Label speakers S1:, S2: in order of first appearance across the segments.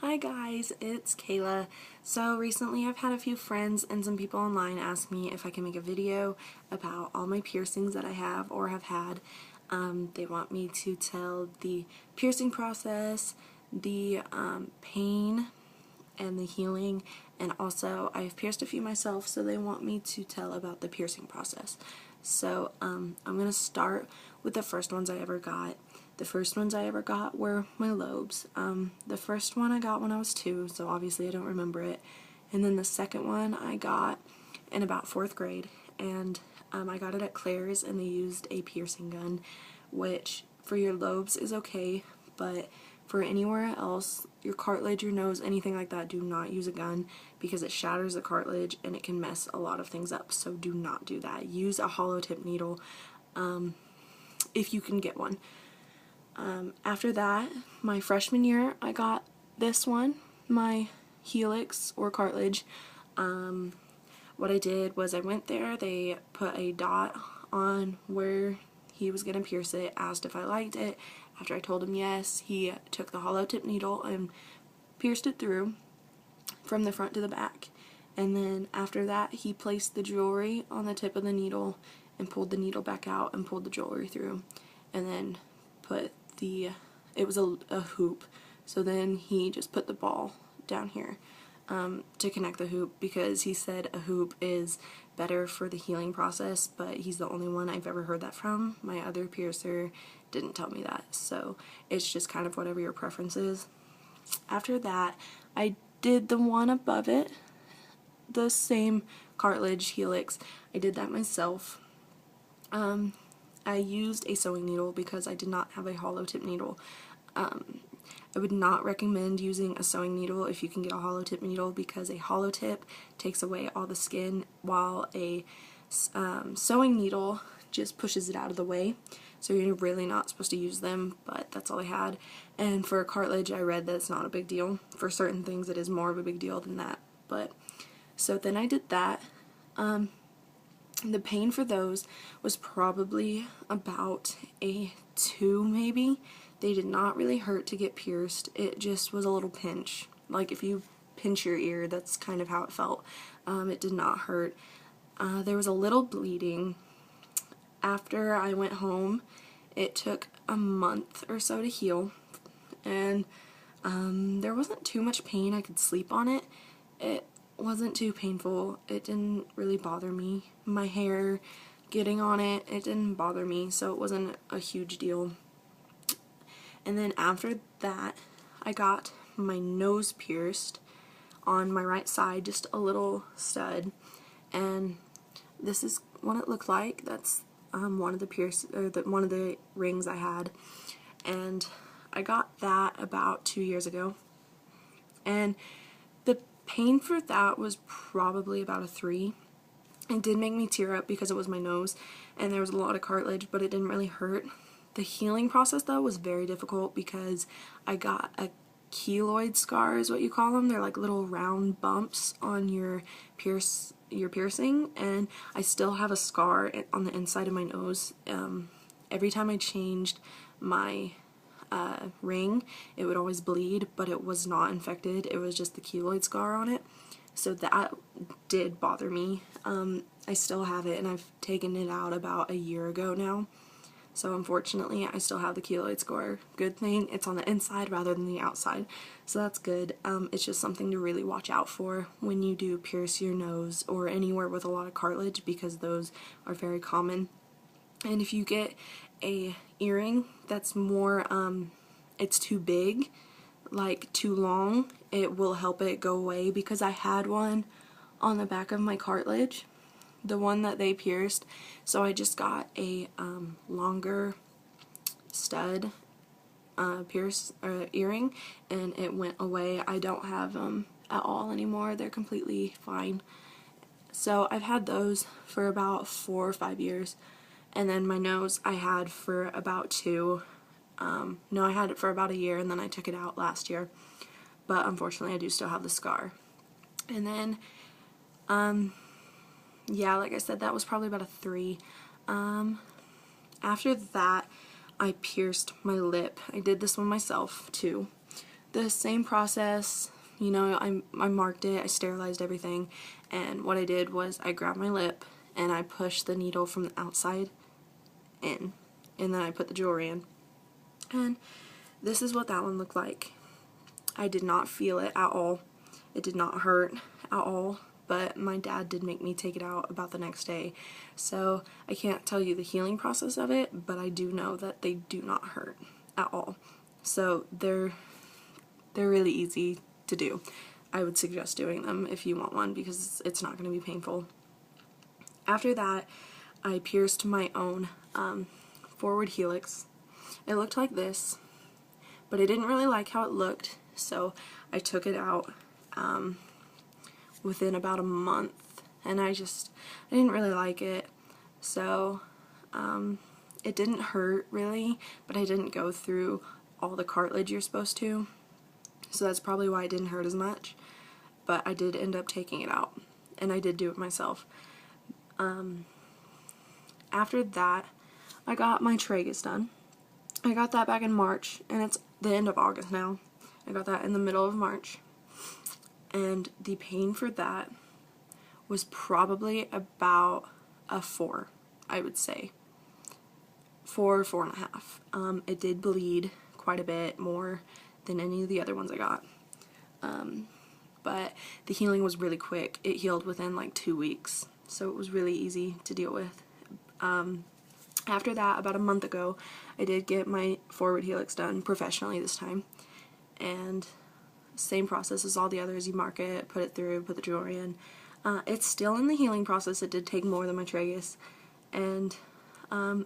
S1: Hi guys, it's Kayla. So recently I've had a few friends and some people online ask me if I can make a video about all my piercings that I have or have had. They want me to tell the piercing process, the pain and the healing, and also I've pierced a few myself, so they want me to tell about the piercing process. So I'm going to start with the first ones I ever got. The first ones I ever got were my lobes. The first one I got when I was 2, so obviously I don't remember it. And then the second one I got in about 4th grade, and I got it at Claire's, and they used a piercing gun, which for your lobes is okay, but for anywhere else, your cartilage, your nose, anything like that, do not use a gun because it shatters the cartilage and it can mess a lot of things up, so do not do that. Use a hollow tip needle if you can get one. After that, my freshman year, I got this one, my helix or cartilage. What I did was I went there, they put a dot on where he was going to pierce it, asked if I liked it. After I told him yes, he took the hollow tip needle and pierced it through from the front to the back. And then after that, he placed the jewelry on the tip of the needle and pulled the needle back out and pulled the jewelry through. And then put it was a hoop, so then he just put the ball down here to connect the hoop, because he said a hoop is better for the healing process, but he's the only one I've ever heard that from. My other piercer didn't tell me that, so it's just kind of whatever your preference is. After that, I did the one above it, the same cartilage helix. I did that myself. I used a sewing needle because I did not have a hollow tip needle. I would not recommend using a sewing needle if you can get a hollow tip needle, because a hollow tip takes away all the skin, while a sewing needle just pushes it out of the way. So you're really not supposed to use them, but that's all I had. And for cartilage, I read that it's not a big deal. For certain things, it is more of a big deal than that. But so then I did that. The pain for those was probably about a 2 maybe. They did not really hurt to get pierced. It just was a little pinch. Like if you pinch your ear, that's kind of how it felt. It did not hurt. There was a little bleeding. After I went home, it took a month or so to heal, and there wasn't too much pain. I could sleep on it. It wasn't too painful. It didn't really bother me. My hair getting on it, it didn't bother me, so it wasn't a huge deal. And then after that, I got my nose pierced on my right side, just a little stud, and this is what it looked like. That's one of the rings I had, and I got that about 2 years ago, and the pain for that was probably about a 3. It did make me tear up because it was my nose and there was a lot of cartilage, but it didn't really hurt. The healing process though was very difficult because I got a keloid scar is what you call them. They're like little round bumps on your piercing, and I still have a scar on the inside of my nose. Every time I changed my ring, it would always bleed, but it was not infected. It was just the keloid scar on it, so that did bother me. I still have it, and I've taken it out about a year ago now, so unfortunately I still have the keloid scar. Good thing it's on the inside rather than the outside, so that's good. It's just something to really watch out for when you do pierce your nose or anywhere with a lot of cartilage, because those are very common. And if you get a earring that's more, it's too big, like too long, it will help it go away, because I had one on the back of my cartilage, the one that they pierced, so I just got a longer stud earring, and it went away. I don't have them at all anymore. They're completely fine. So I've had those for about 4 or 5 years. And then my nose I had for about 2. No, I had it for about a year, and then I took it out last year. But unfortunately I do still have the scar. And then, yeah, like I said, that was probably about a 3. After that, I pierced my lip. I did this one myself too. the same process. You know, I marked it, I sterilized everything, and what I did was I grabbed my lip and I pushed the needle from the outside in, and then I put the jewelry in. And this is what that one looked like. I did not feel it at all. It did not hurt at all, but my dad did make me take it out about the next day. So I can't tell you the healing process of it, but I do know that they do not hurt at all. So they're really easy to do. I would suggest doing them if you want one because it's not going to be painful. After that, I pierced my own forward helix. It looked like this, but I didn't really like how it looked, so I took it out within about a month, and I didn't really like it. So it didn't hurt really, but I didn't go through all the cartilage you're supposed to, so that's probably why it didn't hurt as much. But I did end up taking it out, and I did do it myself. After that, I got my tragus done. I got that back in March, and it's the end of August now. I got that in the middle of March, and the pain for that was probably about a 4, I would say. 4, 4.5. It did bleed quite a bit more than any of the other ones I got. But the healing was really quick. It healed within like 2 weeks, so it was really easy to deal with. After that, about a month ago, I did get my forward helix done professionally this time, and same process as all the others. You mark it, put it through, put the jewelry in. It's still in the healing process. It did take more than my tragus, and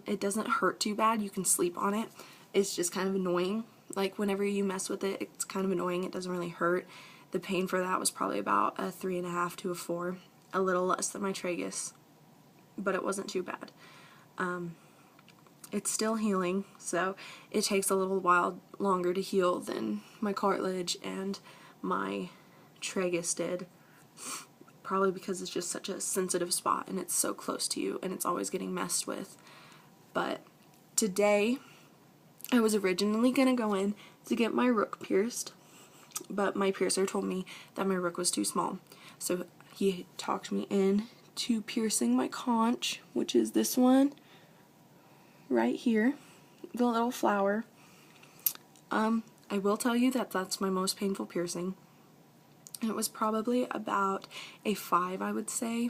S1: it doesn't hurt too bad. You can sleep on it. It's just kind of annoying. Like whenever you mess with it, it's kind of annoying. It doesn't really hurt. The pain for that was probably about a 3.5 to a 4, a little less than my tragus, but it wasn't too bad. It's still healing, so it takes a little while longer to heal than my cartilage and my tragus did, probably because it's just such a sensitive spot and it's so close to you and it's always getting messed with. But today, I was originally going to go in to get my rook pierced, but my piercer told me that my rook was too small, so he talked me in to piercing my conch, which is this one right here, the little flower. I will tell you that that's my most painful piercing. It was probably about a 5, I would say.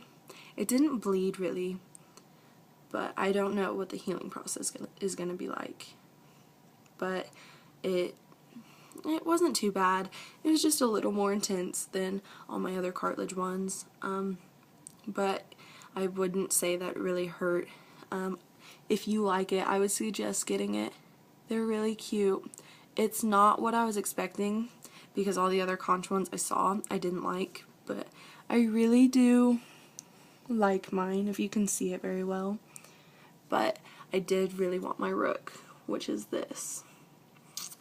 S1: It didn't bleed really, but I don't know what the healing process is going to be like. But it wasn't too bad. It was just a little more intense than all my other cartilage ones. But I wouldn't say that it really hurt. If you like it, I would suggest getting it. They're really cute. It's not what I was expecting because all the other conch ones I saw I didn't like, but I really do like mine, if you can see it very well. But I did really want my rook, which is this.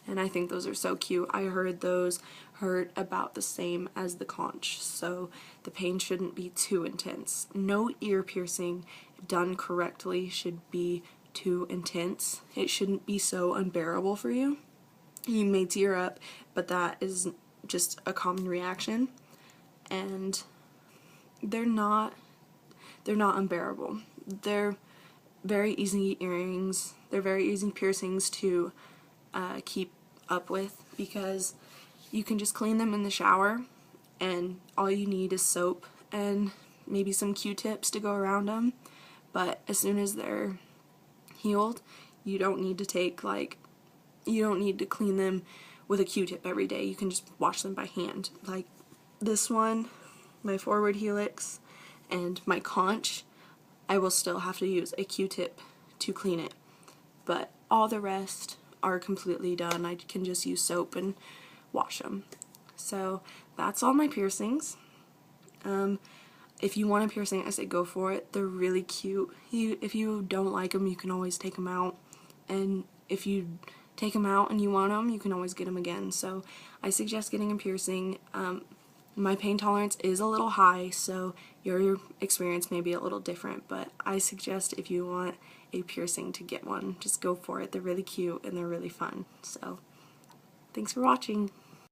S1: And I think those are so cute. I heard those hurt about the same as the conch, so the pain shouldn't be too intense. No ear piercing done correctly should be too intense. It shouldn't be so unbearable for you. You may tear up, but that is just a common reaction, and they're not unbearable. They're very easy earrings. They're very easy piercings to keep up with because you can just clean them in the shower, and all you need is soap and maybe some Q-tips to go around them. But as soon as they're healed, you don't need to clean them with a Q-tip every day. You can just wash them by hand. Like this one, my forward helix, and my conch, I will still have to use a Q-tip to clean it. But all the rest are completely done. I can just use soap and wash them. So that's all my piercings. If you want a piercing, I say go for it. They're really cute. If you don't like them, you can always take them out. And if you take them out and you want them, you can always get them again. So I suggest getting a piercing. My pain tolerance is a little high, so your experience may be a little different, but I suggest if you want a piercing to get one. Just go for it. They're really cute and they're really fun. So thanks for watching.